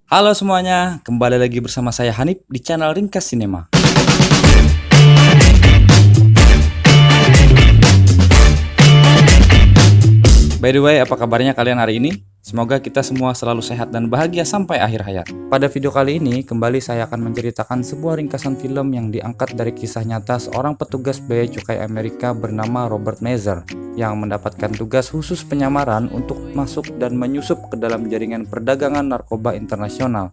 Halo semuanya, kembali lagi bersama saya Hanif di channel Ringkas Cinema. By the way, apa kabarnya kalian hari ini? Semoga kita semua selalu sehat dan bahagia sampai akhir hayat. Pada video kali ini, kembali saya akan menceritakan sebuah ringkasan film yang diangkat dari kisah nyata seorang petugas bea cukai Amerika bernama Robert Mazer yang mendapatkan tugas khusus penyamaran untuk masuk dan menyusup ke dalam jaringan perdagangan narkoba internasional.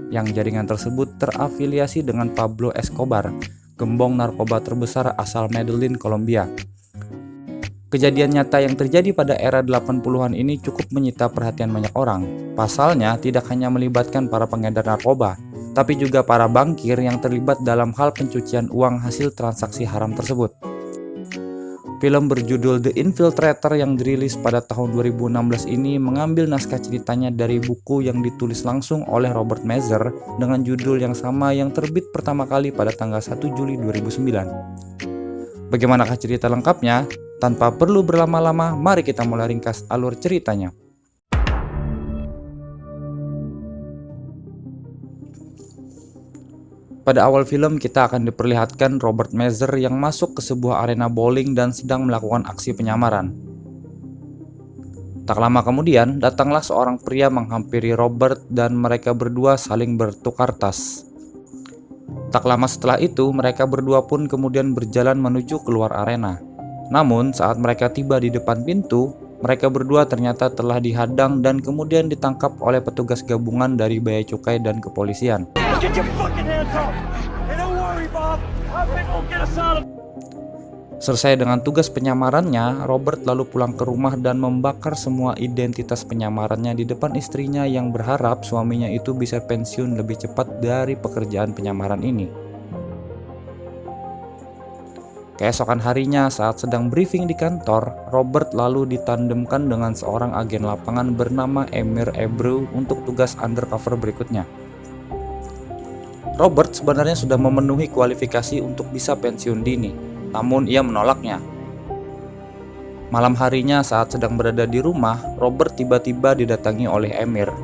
Yang jaringan tersebut terafiliasi dengan Pablo Escobar, gembong narkoba terbesar asal Medellin, Kolombia. Kejadian nyata yang terjadi pada era 80-an ini cukup menyita perhatian banyak orang. Pasalnya tidak hanya melibatkan para pengedar narkoba, tapi juga para bankir yang terlibat dalam hal pencucian uang hasil transaksi haram tersebut. Film berjudul The Infiltrator yang dirilis pada tahun 2016 ini mengambil naskah ceritanya dari buku yang ditulis langsung oleh Robert Mazer dengan judul yang sama yang terbit pertama kali pada tanggal 1 Juli 2009. Bagaimanakah cerita lengkapnya? Tanpa perlu berlama-lama, mari kita mulai ringkas alur ceritanya. Pada awal film kita akan diperlihatkan Robert Mazer yang masuk ke sebuah arena bowling dan sedang melakukan aksi penyamaran. Tak lama kemudian, datanglah seorang pria menghampiri Robert dan mereka berdua saling bertukar tas. Tak lama setelah itu, mereka berdua pun kemudian berjalan menuju keluar arena. Namun, saat mereka tiba di depan pintu, mereka berdua ternyata telah dihadang dan kemudian ditangkap oleh petugas gabungan dari bea cukai dan kepolisian. Selesai dengan tugas penyamarannya, Robert lalu pulang ke rumah dan membakar semua identitas penyamarannya di depan istrinya yang berharap suaminya itu bisa pensiun lebih cepat dari pekerjaan penyamaran ini. Keesokan harinya saat sedang briefing di kantor, Robert lalu ditandemkan dengan seorang agen lapangan bernama Emir Abreu untuk tugas undercover berikutnya. Robert sebenarnya sudah memenuhi kualifikasi untuk bisa pensiun dini, namun ia menolaknya. Malam harinya saat sedang berada di rumah, Robert tiba-tiba didatangi oleh Emir.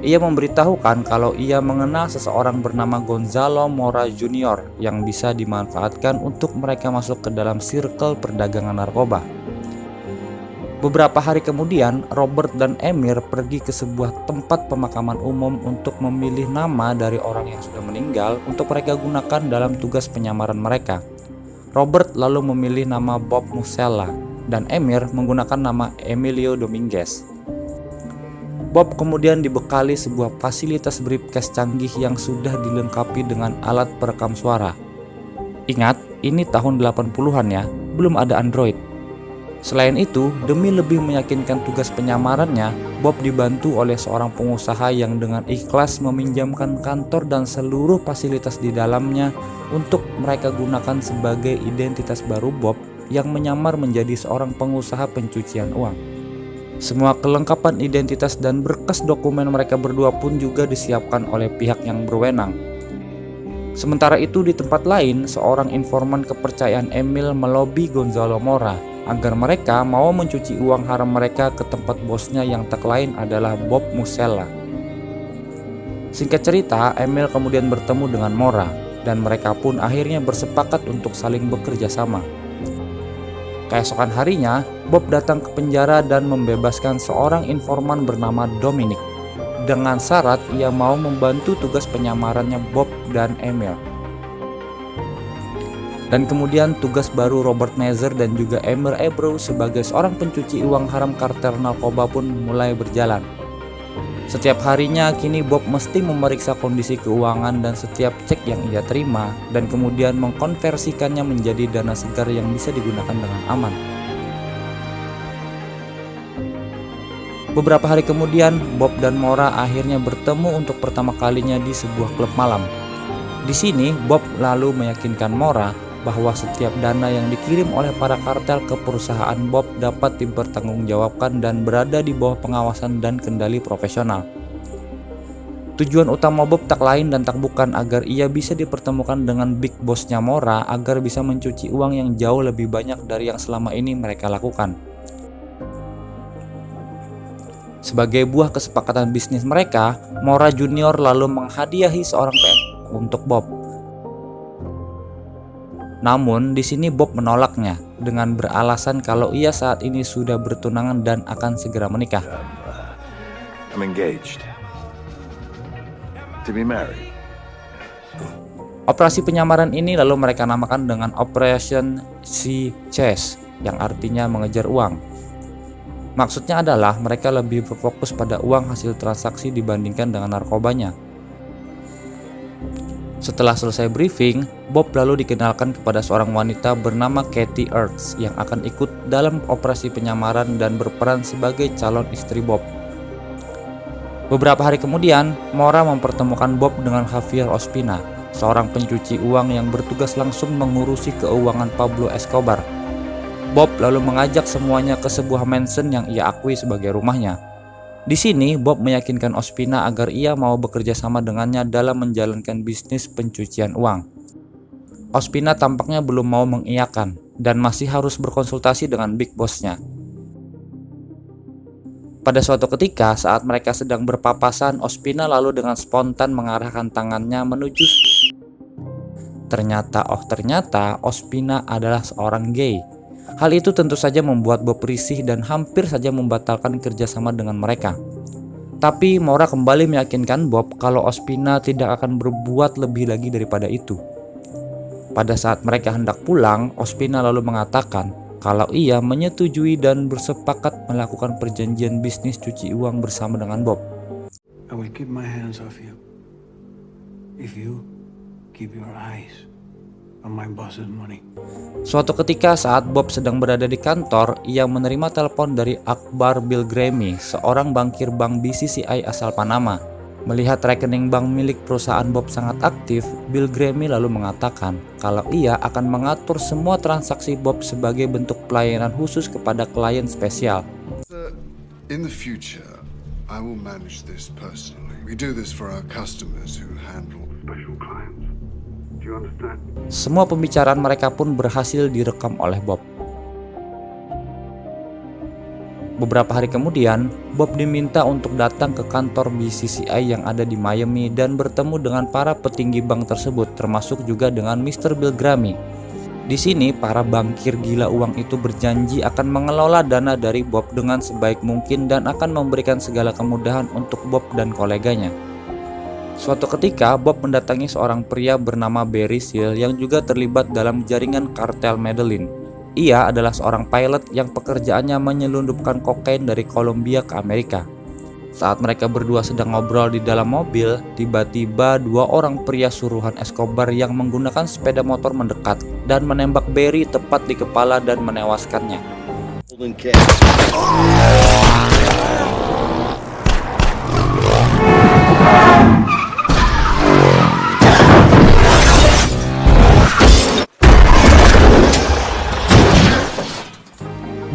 Ia memberitahukan kalau ia mengenal seseorang bernama Gonzalo Mora Jr. yang bisa dimanfaatkan untuk mereka masuk ke dalam circle perdagangan narkoba. Beberapa hari kemudian, Robert dan Emir pergi ke sebuah tempat pemakaman umum untuk memilih nama dari orang yang sudah meninggal untuk mereka gunakan dalam tugas penyamaran mereka. Robert lalu memilih nama Bob Musella dan Emir menggunakan nama Emilio Dominguez. Bob kemudian dibekali sebuah fasilitas briefcase canggih yang sudah dilengkapi dengan alat perekam suara. Ingat, ini tahun 80-an ya, belum ada Android. Selain itu, demi lebih meyakinkan tugas penyamarannya, Bob dibantu oleh seorang pengusaha yang dengan ikhlas meminjamkan kantor dan seluruh fasilitas di dalamnya untuk mereka gunakan sebagai identitas baru Bob yang menyamar menjadi seorang pengusaha pencucian uang. Semua kelengkapan identitas dan berkas dokumen mereka berdua pun juga disiapkan oleh pihak yang berwenang. Sementara itu di tempat lain, seorang informan kepercayaan Emil melobi Gonzalo Mora agar mereka mau mencuci uang haram mereka ke tempat bosnya yang tak lain adalah Bob Musella. Singkat cerita, Emil kemudian bertemu dengan Mora dan mereka pun akhirnya bersepakat untuk saling bekerja sama. Keesokan harinya, Bob datang ke penjara dan membebaskan seorang informan bernama Dominic. Dengan syarat ia mau membantu tugas penyamarannya Bob dan Emil. Dan kemudian tugas baru Robert Mazer dan juga Emir Abreu sebagai seorang pencuci uang haram kartel narkoba pun mulai berjalan. Setiap harinya kini Bob mesti memeriksa kondisi keuangan dan setiap cek yang ia terima dan kemudian mengkonversikannya menjadi dana segar yang bisa digunakan dengan aman. Beberapa hari kemudian, Bob dan Mora akhirnya bertemu untuk pertama kalinya di sebuah klub malam. Di sini, Bob lalu meyakinkan Mora bahwa setiap dana yang dikirim oleh para kartel ke perusahaan Bob dapat dipertanggungjawabkan dan berada di bawah pengawasan dan kendali profesional. Tujuan utama Bob tak lain dan tak bukan agar ia bisa dipertemukan dengan big bossnya Mora agar bisa mencuci uang yang jauh lebih banyak dari yang selama ini mereka lakukan. Sebagai buah kesepakatan bisnis mereka, Mora Junior lalu menghadiahi seorang PM untuk Bob. Namun di sini Bob menolaknya dengan beralasan kalau ia saat ini sudah bertunangan dan akan segera menikah. I'm engaged to be married. Operasi penyamaran ini lalu mereka namakan dengan Operation Sea Chase, yang artinya mengejar uang. Maksudnya adalah mereka lebih berfokus pada uang hasil transaksi dibandingkan dengan narkobanya. Setelah selesai briefing, Bob lalu dikenalkan kepada seorang wanita bernama Kathy Ertz yang akan ikut dalam operasi penyamaran dan berperan sebagai calon istri Bob. Beberapa hari kemudian, Mora mempertemukan Bob dengan Javier Ospina, seorang pencuci uang yang bertugas langsung mengurusi keuangan Pablo Escobar. Bob lalu mengajak semuanya ke sebuah mansion yang ia akui sebagai rumahnya. Di sini, Bob meyakinkan Ospina agar ia mau bekerja sama dengannya dalam menjalankan bisnis pencucian uang. Ospina tampaknya belum mau mengiyakan dan masih harus berkonsultasi dengan big boss-nya. Pada suatu ketika, saat mereka sedang berpapasan, Ospina lalu dengan spontan mengarahkan tangannya menuju. Ternyata Ospina adalah seorang gay. Hal itu tentu saja membuat Bob risih dan hampir saja membatalkan kerjasama dengan mereka. Tapi Mora kembali meyakinkan Bob kalau Ospina tidak akan berbuat lebih lagi daripada itu. Pada saat mereka hendak pulang, Ospina lalu mengatakan kalau ia menyetujui dan bersepakat melakukan perjanjian bisnis cuci uang bersama dengan Bob. I will keep my hands off you if you keep your eyes on my boss's money. Suatu ketika saat Bob sedang berada di kantor, ia menerima telepon dari Akbar Bilgremi, seorang bankir bank BCCI asal Panama. Melihat rekening bank milik perusahaan Bob sangat aktif, Bilgremi lalu mengatakan kalau ia akan mengatur semua transaksi Bob sebagai bentuk pelayanan khusus kepada klien spesial. In the future, I will manage this personally. We do this for our customers who handle special clients. Do you understand? Semua pembicaraan mereka pun berhasil direkam oleh Bob. Beberapa hari kemudian, Bob diminta untuk datang ke kantor BCCI yang ada di Miami dan bertemu dengan para petinggi bank tersebut, termasuk juga dengan Mr. Bilgrami. Di sini, para bankir gila uang itu berjanji akan mengelola dana dari Bob dengan sebaik mungkin dan akan memberikan segala kemudahan untuk Bob dan koleganya. Suatu ketika, Bob mendatangi seorang pria bernama Barry Seal yang juga terlibat dalam jaringan kartel Medellin. Ia adalah seorang pilot yang pekerjaannya menyelundupkan kokain dari Kolombia ke Amerika. Saat mereka berdua sedang ngobrol di dalam mobil, tiba-tiba dua orang pria suruhan Escobar yang menggunakan sepeda motor mendekat dan menembak Barry tepat di kepala dan menewaskannya.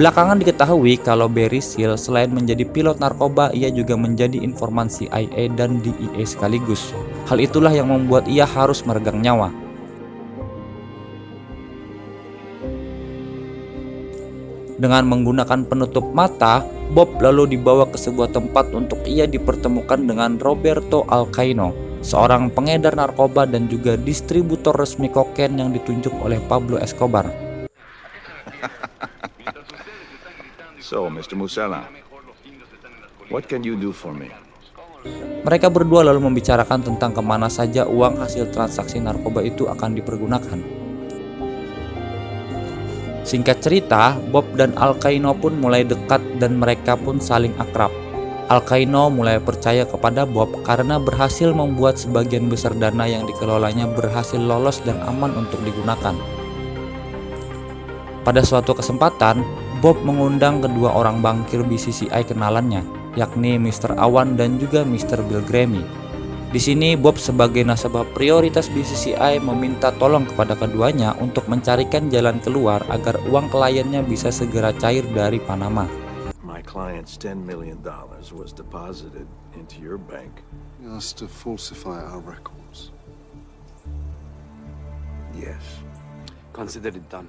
Belakangan diketahui kalau Barry Seal selain menjadi pilot narkoba, ia juga menjadi informan CIA dan DEA sekaligus. Hal itulah yang membuat ia harus meregang nyawa. Dengan menggunakan penutup mata, Bob lalu dibawa ke sebuah tempat untuk ia dipertemukan dengan Roberto Alcaino, seorang pengedar narkoba dan juga distributor resmi kokain yang ditunjuk oleh Pablo Escobar. So, Mr. Musella, what can you do for me? Mereka berdua lalu membicarakan tentang kemana saja uang hasil transaksi narkoba itu akan dipergunakan. Singkat cerita, Bob dan Alcaino pun mulai dekat dan mereka pun saling akrab. Alcaino mulai percaya kepada Bob karena berhasil membuat sebagian besar dana yang dikelolanya berhasil lolos dan aman untuk digunakan. Pada suatu kesempatan, Bob mengundang kedua orang bankir BCCI kenalannya, yakni Mr. Awan dan juga Mr. Bilgremi. Di sini Bob sebagai nasabah prioritas BCCI meminta tolong kepada keduanya untuk mencarikan jalan keluar agar uang kliennya bisa segera cair dari Panama. My client's $10 million was deposited into your bank. You asked to falsify our records. Yes. Consider it done.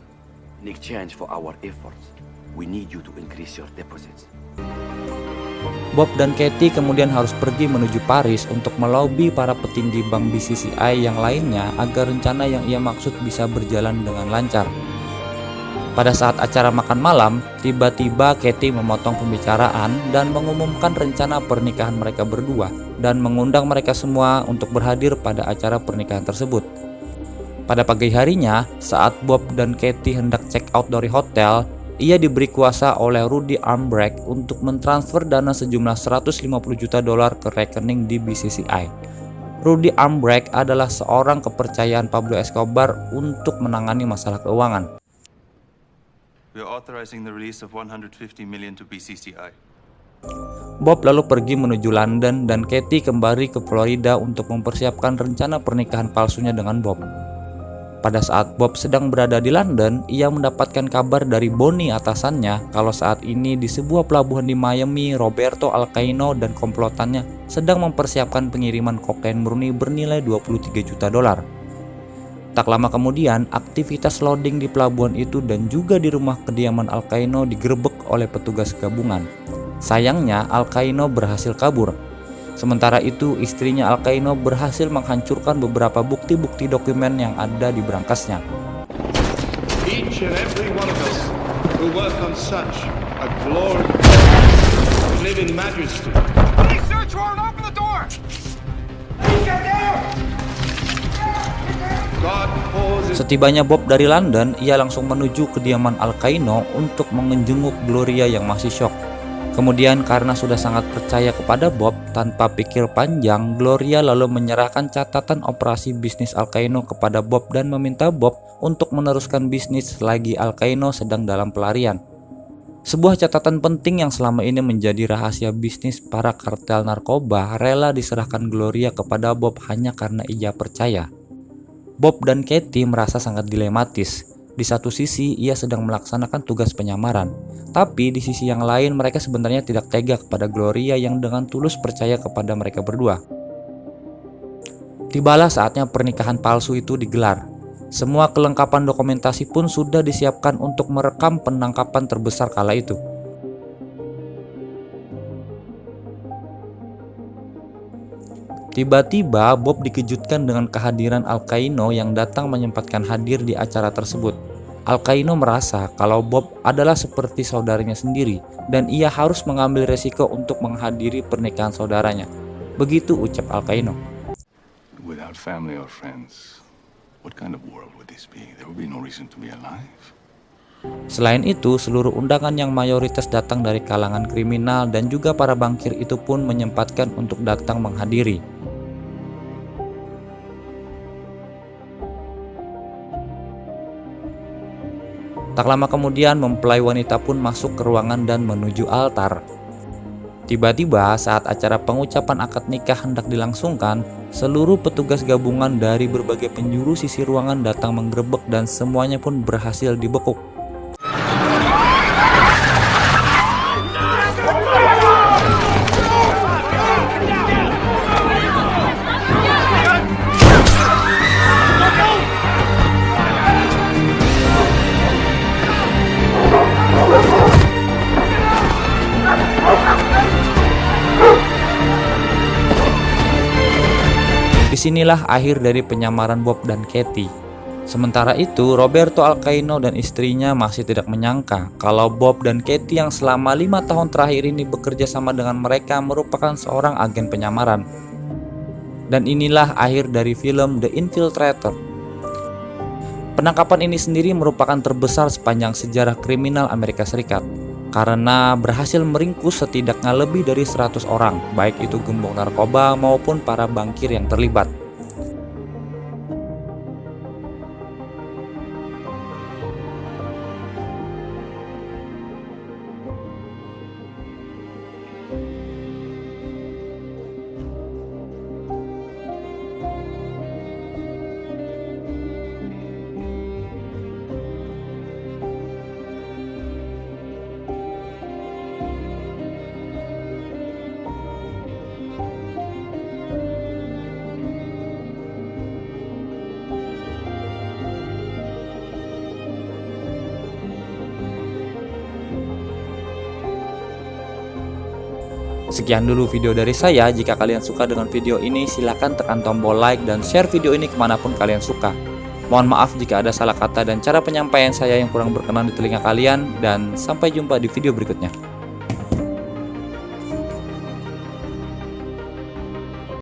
In exchange for our efforts, we need you to increase your deposits. Bob dan Katie kemudian harus pergi menuju Paris untuk melobi para petinggi bank BCCI yang lainnya agar rencana yang ia maksud bisa berjalan dengan lancar. Pada saat acara makan malam, tiba-tiba Katie memotong pembicaraan dan mengumumkan rencana pernikahan mereka berdua dan mengundang mereka semua untuk berhadir pada acara pernikahan tersebut. Pada pagi harinya, saat Bob dan Katie hendak check out dari hotel, ia diberi kuasa oleh Rudy Armbrecht untuk mentransfer dana sejumlah $150 juta ke rekening di BCCI. Rudy Armbrecht adalah seorang kepercayaan Pablo Escobar untuk menangani masalah keuangan. We are authorizing the release of 150 million to BCCI. Bob lalu pergi menuju London dan Katie kembali ke Florida untuk mempersiapkan rencana pernikahan palsunya dengan Bob. Pada saat Bob sedang berada di London, ia mendapatkan kabar dari Bonnie atasannya kalau saat ini di sebuah pelabuhan di Miami, Roberto Alcaino dan komplotannya sedang mempersiapkan pengiriman kokain murni bernilai $23 juta. Tak lama kemudian, aktivitas loading di pelabuhan itu dan juga di rumah kediaman Alcaino digerebek oleh petugas gabungan. Sayangnya, Alcaino berhasil kabur. Sementara itu, istrinya Alcaino berhasil menghancurkan beberapa bukti-bukti dokumen yang ada di berangkasnya. Each and every one of us who work on such a glory live in majesty. Police search warrant, open the door! God pours his Setibanya Bob dari London, ia langsung menuju kediaman Alcaino untuk menjenguk Gloria yang masih syok. Kemudian karena sudah sangat percaya kepada Bob, tanpa pikir panjang, Gloria lalu menyerahkan catatan operasi bisnis Alcaino kepada Bob dan meminta Bob untuk meneruskan bisnis selagi Alcaino sedang dalam pelarian. Sebuah catatan penting yang selama ini menjadi rahasia bisnis para kartel narkoba rela diserahkan Gloria kepada Bob hanya karena ia percaya. Bob dan Katie merasa sangat dilematis. Di satu sisi ia sedang melaksanakan tugas penyamaran, tapi di sisi yang lain mereka sebenarnya tidak tega kepada Gloria yang dengan tulus percaya kepada mereka berdua. Tibalah saatnya pernikahan palsu itu digelar. Semua kelengkapan dokumentasi pun sudah disiapkan untuk merekam penangkapan terbesar kala itu. Tiba-tiba Bob dikejutkan dengan kehadiran Alcaino yang datang menyempatkan hadir di acara tersebut. Alcaino merasa kalau Bob adalah seperti saudaranya sendiri dan ia harus mengambil resiko untuk menghadiri pernikahan saudaranya. Begitu ucap Alcaino. Without family or friends, what kind of world would this be? There would be no reason to be alive. Selain itu, seluruh undangan yang mayoritas datang dari kalangan kriminal dan juga para bankir itu pun menyempatkan untuk datang menghadiri. Tak lama kemudian, mempelai wanita pun masuk ke ruangan dan menuju altar. Tiba-tiba saat acara pengucapan akad nikah hendak dilangsungkan, seluruh petugas gabungan dari berbagai penjuru sisi ruangan datang menggerebek dan semuanya pun berhasil dibekuk. Disinilah akhir dari penyamaran Bob dan Katie. Sementara itu, Roberto Alcaino dan istrinya masih tidak menyangka kalau Bob dan Katie yang selama 5 tahun terakhir ini bekerja sama dengan mereka merupakan seorang agen penyamaran. Dan inilah akhir dari film The Infiltrator. Penangkapan ini sendiri merupakan terbesar sepanjang sejarah kriminal Amerika Serikat karena berhasil meringkus setidaknya lebih dari 100 orang, baik itu gembong narkoba maupun para bankir yang terlibat. Sekian dulu video dari saya. Jika kalian suka dengan video ini, silahkan tekan tombol like dan share video ini kemanapun kalian suka. Mohon maaf jika ada salah kata dan cara penyampaian saya yang kurang berkenan di telinga kalian, dan sampai jumpa di video berikutnya.